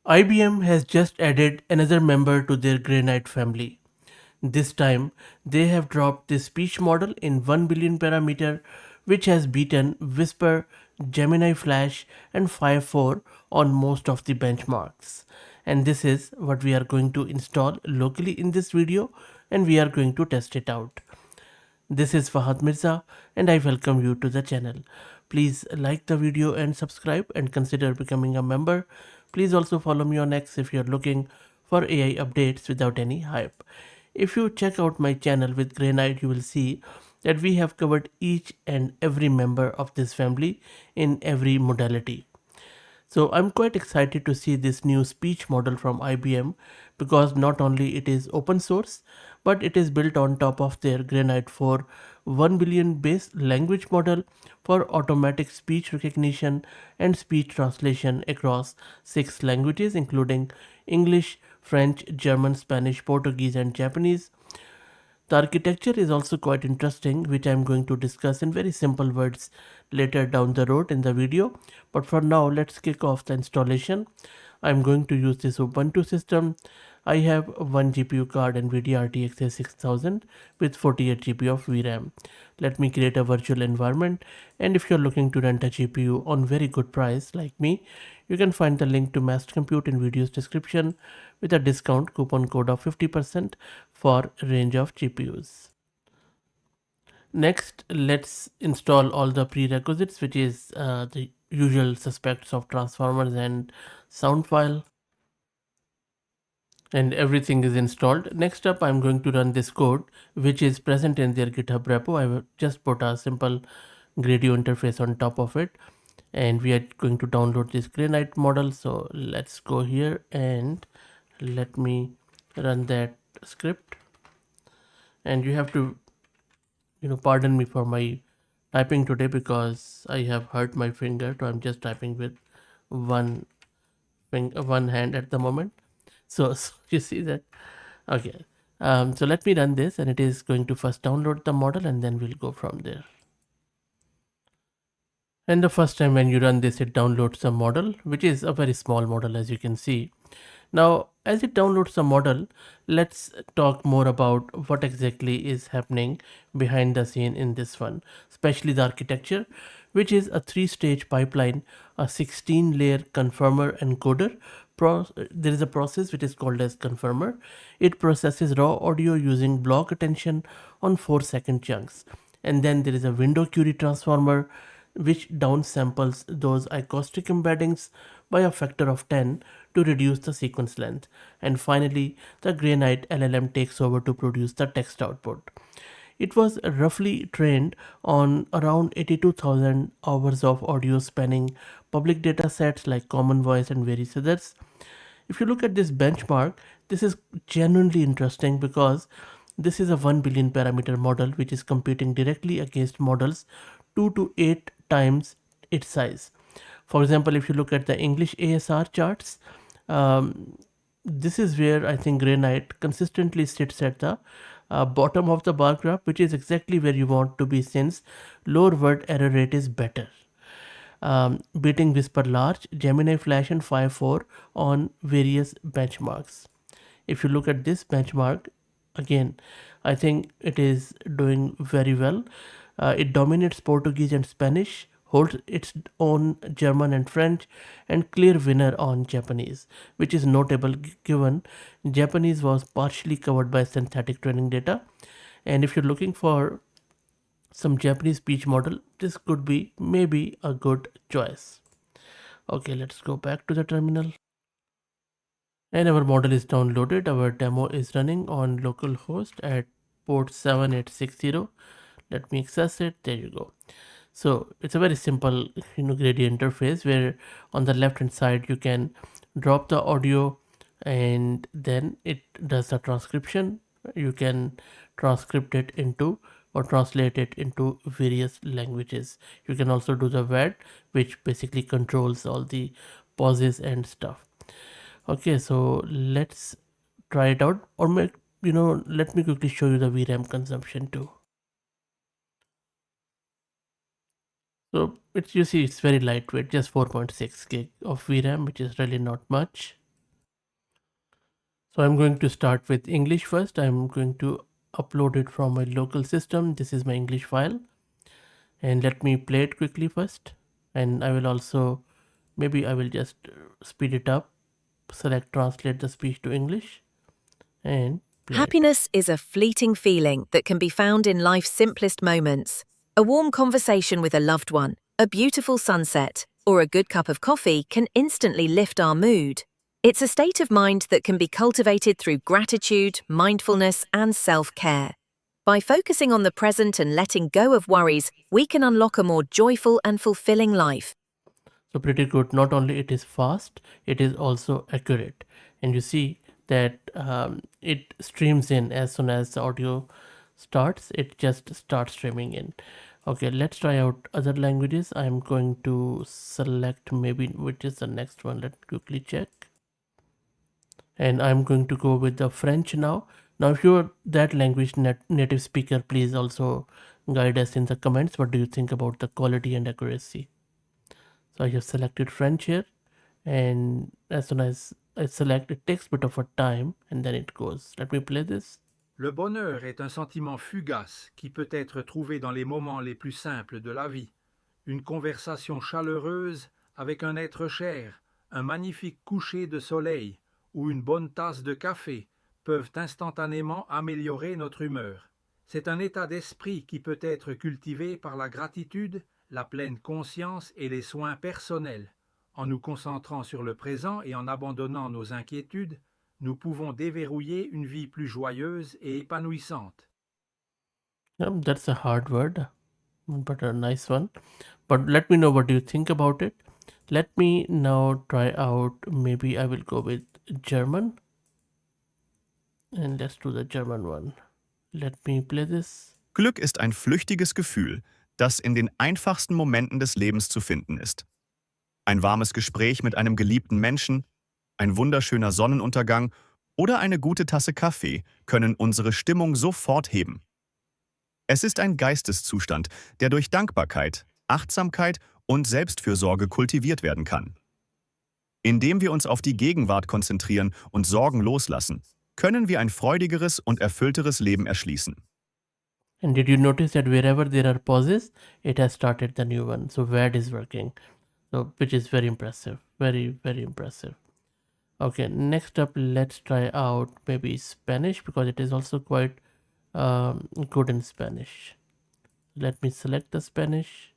IBM has just added another member to their Granite family. This time, they have dropped the speech model in 1 billion parameter, which has beaten Whisper, Gemini Flash, and Fire 4 on most of the benchmarks. And this is what we are going to install locally in this video, and we are going to test it out. This is Fahad Mirza and I welcome you to the channel. Please like the video and subscribe and consider becoming a member. Please also follow me on X if you're looking for AI updates without any hype. If you check out my channel with Granite, you will see that we have covered each and every member of this family in every modality. So I'm quite excited to see this new speech model from IBM because not only it is open source, but it is built on top of their Granite-4 1 billion base language model for automatic speech recognition and speech translation across 6 languages including English, French, German, Spanish, Portuguese and Japanese. The architecture is also quite interesting, which I'm going to discuss in very simple words later down the road in the video. But for now, let's kick off the installation. I'm going to use this Ubuntu system. I have one GPU card NVIDIA RTX 6000 with 48 GB of VRAM. Let me create a virtual environment, and if you're looking to rent a GPU on very good price like me, you can find the link to Massed Compute in video's description with a discount coupon code of 50% for range of GPUs. Next, let's install all the prerequisites, which is the usual suspects of transformers and sound file, and everything is installed. Next up, I'm going to run this code, which is present in their GitHub repo. I will just put a simple Gradio interface on top of it, and we are going to download this Granite model. So let's go here and let me run that script. And you have to pardon me for my typing today because I have hurt my finger, so I'm just typing with one one hand at the moment. So you see that. Okay. So let me run this, and it is going to first download the model and then we'll go from there. And the first time when you run this, it downloads the model, which is a very small model, as you can see. Now, as it downloads the model, let's talk more about what exactly is happening behind the scene in this one, especially the architecture, which is a 3-stage pipeline, a 16-layer confirmer encoder. There is a process which is called as confirmer. It processes raw audio using block attention on 4-second chunks. And then there is a window query transformer which downsamples those acoustic embeddings by a factor of 10 to reduce the sequence length. And finally, the Granite LLM takes over to produce the text output. It was roughly trained on around 82,000 hours of audio spanning public data sets like Common Voice and various others. If you look at this benchmark, this is genuinely interesting because this is a 1 billion parameter model which is competing directly against models 2 to 8 times its size. For example, if you look at the English ASR charts, this is where I think Granite consistently sits at the bottom of the bar graph, which is exactly where you want to be since lower word error rate is better. Beating Whisper Large, Gemini Flash, and Fire 4 on various benchmarks. If you look at this benchmark, again, I think it is doing very well. It dominates Portuguese and Spanish, holds its own German and French, and clear winner on Japanese, which is notable given Japanese was partially covered by synthetic training data. And if you're looking for some Japanese speech model, this could be maybe a good choice. Okay, let's go back to the terminal. And our model is downloaded. Our demo is running on localhost at port 7860. Let me access it. There you go. So it's a very simple gradient interface where on the left hand side you can drop the audio and then it does the transcription. You can transcript it into or translate it into various languages. You can also do the VAD, which basically controls all the pauses and stuff. Okay, so let's try it out, or let me quickly show you the VRAM consumption too. So it's, you see, it's very lightweight, just 4.6 gig of VRAM, which is really not much. So I'm going to start with English first. I'm going to upload it from my local system. This is my English file, and let me play it quickly first. And I will also, maybe I will just speed it up, select translate the speech to English, and play it. Happiness is a fleeting feeling that can be found in life's simplest moments. A warm conversation with a loved one, a beautiful sunset, or a good cup of coffee can instantly lift our mood. It's a state of mind that can be cultivated through gratitude, mindfulness, and self-care. By focusing on the present and letting go of worries, we can unlock a more joyful and fulfilling life. So pretty good. Not only it is fast, it is also accurate, and you see that it streams in as soon as the audio starts. It just starts streaming in. Okay, let's try out other languages. I'm going to select maybe which is the next one. Let's quickly check. And I'm going to go with the French now. Now, if you're that language native speaker, please also guide us in the comments. What do you think about the quality and accuracy? So I have selected French here, and as soon as I select, it takes a bit of a time, and then it goes. Let me play this. Le bonheur est un sentiment fugace qui peut être trouvé dans les moments les plus simples de la vie. Une conversation chaleureuse avec un être cher, un magnifique coucher de soleil ou une bonne tasse de café peuvent instantanément améliorer notre humeur. C'est un état d'esprit qui peut être cultivé par la gratitude, la pleine conscience et les soins personnels. En nous concentrant sur le présent et en abandonnant nos inquiétudes, nous pouvons déverrouiller une vie plus joyeuse et épanouissante. That's a hard word, but a nice one. But let me know what you think about it. Let me now try out. Maybe I will go with German, and let's do the German one. Let me play this. Glück ist ein flüchtiges Gefühl, das in den einfachsten Momenten des Lebens zu finden ist. Ein warmes Gespräch mit einem geliebten Menschen, ein wunderschöner Sonnenuntergang oder eine gute Tasse Kaffee können unsere Stimmung sofort heben. Es ist ein Geisteszustand, der durch Dankbarkeit, Achtsamkeit und Selbstfürsorge kultiviert werden kann. Indem wir uns auf die Gegenwart konzentrieren und Sorgen loslassen, können wir ein freudigeres und erfüllteres Leben erschließen. And did you notice that wherever there are pauses, it has started the new one? So WAD is working. So which is very impressive. Very, very impressive. Okay, next up, let's try out maybe Spanish because it is also quite good in Spanish. Let me select the Spanish.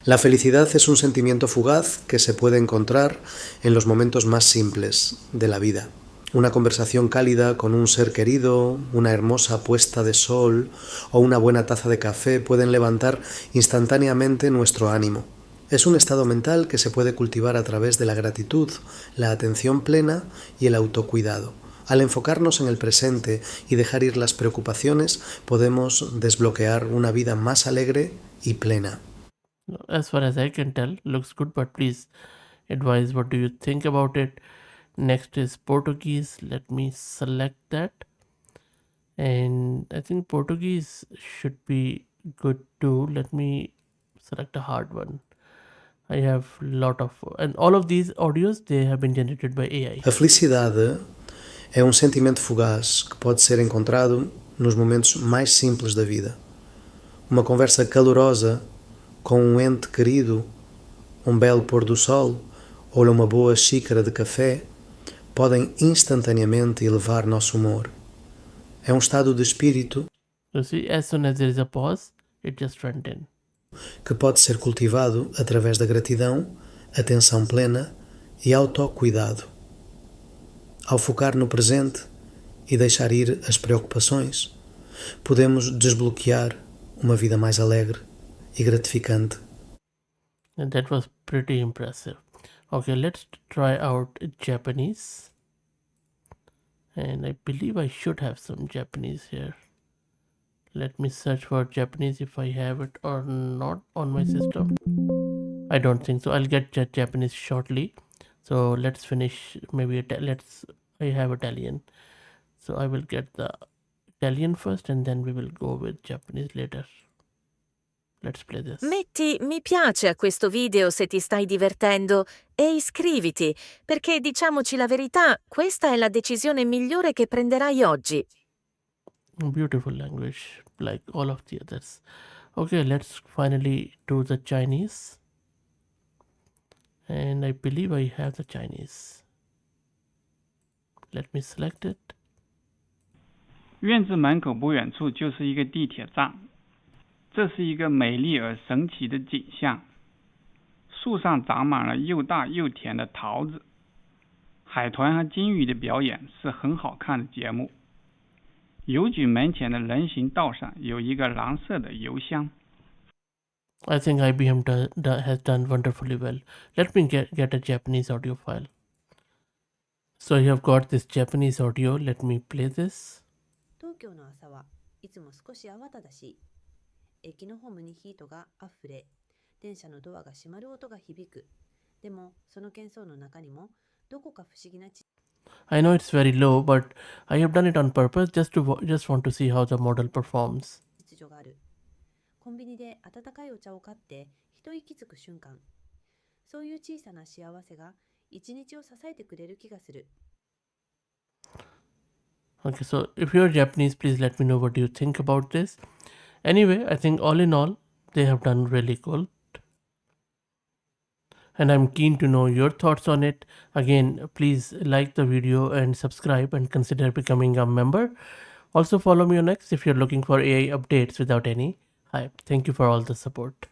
La felicidad es un sentimiento fugaz que se puede encontrar en los momentos más simples de la vida. Una conversación cálida con un ser querido, una hermosa puesta de sol o una buena taza de café pueden levantar instantáneamente nuestro ánimo. Es un estado mental que se puede cultivar a través de la gratitud, la atención plena y el autocuidado. Al enfocarnos en el presente y dejar ir las preocupaciones, podemos desbloquear una vida más alegre y plena. As far as I can tell, looks good, but please advise what do you think about it. Next is Portuguese. Let me select that. And I think Portuguese should be good too. Let me select a hard one. I have lot of, and all of these audios, they have been generated by AI. A felicidade é um sentimento fugaz que pode ser encontrado nos momentos mais simples da vida. Uma conversa calorosa com um ente querido, um belo pôr do sol ou uma boa xícara de café podem instantaneamente elevar nosso humor. É um estado de espírito You see, as soon as there is a pause, it just went in. que pode ser cultivado através da gratidão, atenção plena e autocuidado. Ao focar no presente e deixar ir as preocupações, podemos desbloquear uma vida mais alegre e gratificante. And that was pretty impressive. Okay, let's try out Japanese. And I believe I should have some Japanese here. Let me search for Japanese if I have it or not on my system. I don't think so. I'll get Japanese shortly. So let's finish. Maybe I have Italian. So I will get the Italian first, and then we will go with Japanese later. Let's play this. Metti mi piace a questo video se ti stai divertendo e iscriviti, perché diciamoci la verità, questa è la decisione migliore che prenderai oggi. Beautiful language, like all of the others. Okay, let's finally do the Chinese. And I believe I have the Chinese. Let me select it. 院子门口不远处就是一个地铁站，这是一个美丽而神奇的景象。树上长满了又大又甜的桃子，海豚和金鱼的表演是很好看的节目。邮局门前的人行道上有一个蓝色的邮箱。I think IBM has done wonderfully well. Let me get a Japanese audio file. So you have got this Japanese audio. Let me play this. 東京の朝はいつも少し慌ただしい。駅のホームに人があふれ、電車のドアが閉まる音が響く。でも、その喧騒の中にも、どこか不思議な I know it's very low, but I have done it on purpose just want to see how the model performs. 秩序がある。コンビニで温かいお茶を買って一息つく瞬間。そういう小さな幸せが一日を支えてくれる気がする。Okay, so if you're Japanese, please let me know what you think about this. Anyway, I think all in all, they have done really good. And I'm keen to know your thoughts on it. Again, please like the video and subscribe and consider becoming a member. Also follow me on X if you're looking for AI updates without any hype. Thank you for all the support.